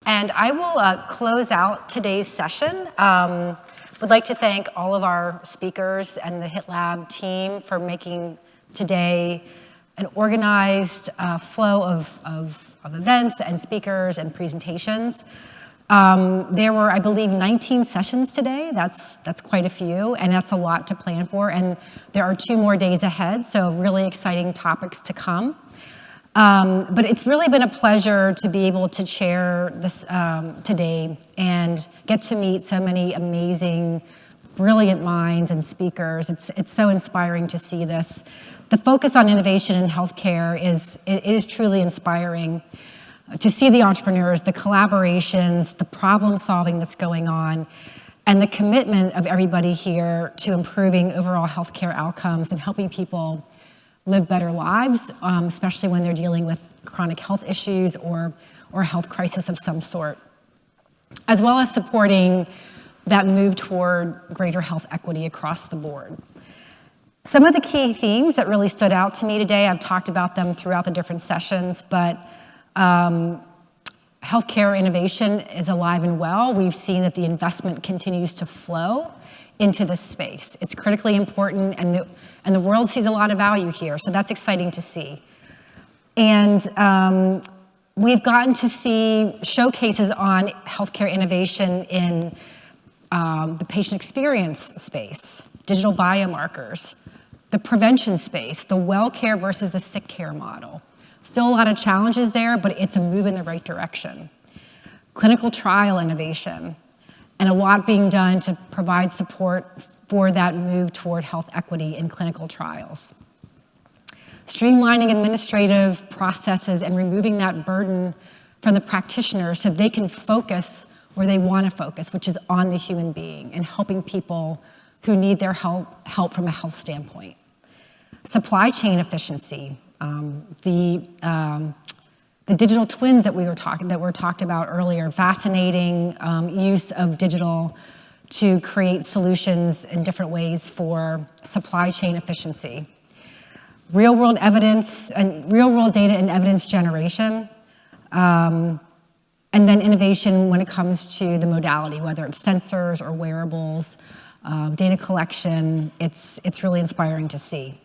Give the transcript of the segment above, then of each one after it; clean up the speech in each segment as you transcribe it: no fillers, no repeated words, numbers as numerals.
And I will close out today's session. Would like to thank all of our speakers and the HITLAB team for making today an organized flow of events and speakers and presentations. There were, I believe, 19 sessions today. That's quite a few, and that's a lot to plan for. And there are 2 more days ahead, so really exciting topics to come. But it's really been a pleasure to be able to chair this today and get to meet so many amazing, brilliant minds and speakers. It's so inspiring to see this. The focus on innovation in healthcare is truly inspiring. To see the entrepreneurs, the collaborations, the problem solving that's going on, and the commitment of everybody here to improving overall healthcare outcomes and helping people live better lives, especially when they're dealing with chronic health issues or a health crisis of some sort, as well as supporting that move toward greater health equity across the board. Some of the key themes that really stood out to me today, I've talked about them throughout the different sessions, but healthcare innovation is alive and well. We've seen that the investment continues to flow into this space. It's critically important, and the world sees a lot of value here, so that's exciting to see. And we've gotten to see showcases on healthcare innovation in the patient experience space, digital biomarkers, the prevention space, the well care versus the sick care model. Still a lot of challenges there, but it's a move in the right direction. Clinical trial innovation, and a lot being done to provide support for that move toward health equity in clinical trials. Streamlining administrative processes and removing that burden from the practitioner so they can focus where they want to focus, which is on the human being and helping people who need their help from a health standpoint. Supply chain efficiency, the digital twins that were talked about earlier, fascinating use of digital to create solutions in different ways for supply chain efficiency. Real-world evidence and real-world data and evidence generation, and then innovation when it comes to the modality, whether it's sensors or wearables, data collection. It's really inspiring to see.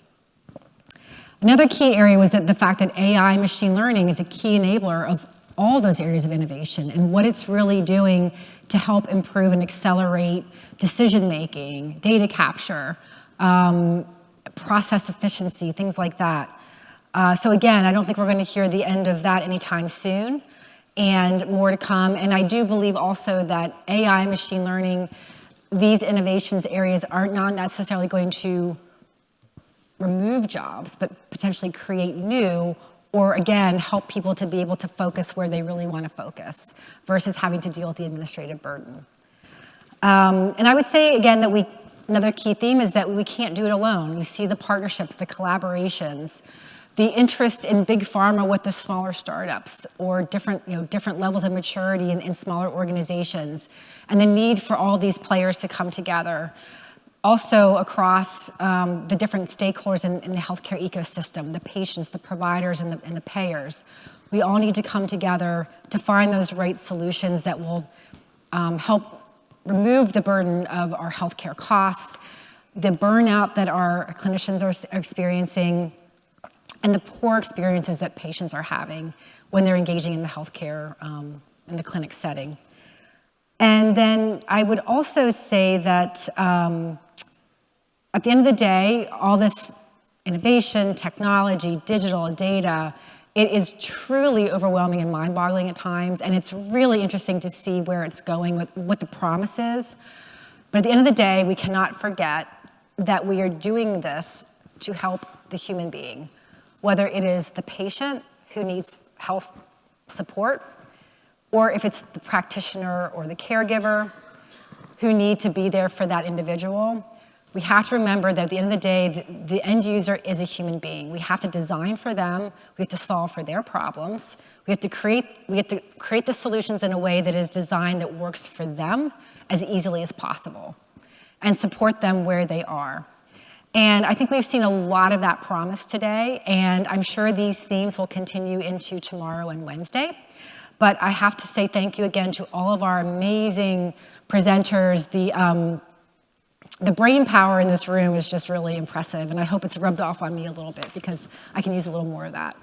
Another key area was that the fact that AI machine learning is a key enabler of all those areas of innovation and what it's really doing to help improve and accelerate decision-making, data capture, process efficiency, things like that. So again, I don't think we're going to hear the end of that anytime soon, and more to come. And I do believe also that AI, machine learning, these innovations areas are not necessarily going to remove jobs, but potentially create new, or again, help people to be able to focus where they really want to focus versus having to deal with the administrative burden. And I would say again that another key theme is that we can't do it alone. You see the partnerships, the collaborations, the interest in big pharma with the smaller startups or different levels of maturity in smaller organizations, and the need for all these players to come together. Also across the different stakeholders in the healthcare ecosystem, the patients, the providers, and the payers. We all need to come together to find those right solutions that will help remove the burden of our healthcare costs, the burnout that our clinicians are experiencing, and the poor experiences that patients are having when they're engaging in the healthcare, in the clinic setting. And then I would also say that at the end of the day, all this innovation, technology, digital, data, it is truly overwhelming and mind-boggling at times, and it's really interesting to see where it's going, what the promise is. But at the end of the day, we cannot forget that we are doing this to help the human being, whether it is the patient who needs health support, or if it's the practitioner or the caregiver who need to be there for that individual. We have to remember that at the end of the day, the end user is a human being. We have to design for them. We have to solve for their problems. We have to create the solutions in a way that is designed that works for them as easily as possible and support them where they are. And I think we've seen a lot of that promise today, and I'm sure these themes will continue into tomorrow and Wednesday. But I have to say thank you again to all of our amazing presenters. The brain power in this room is just really impressive, and I hope it's rubbed off on me a little bit because I can use a little more of that.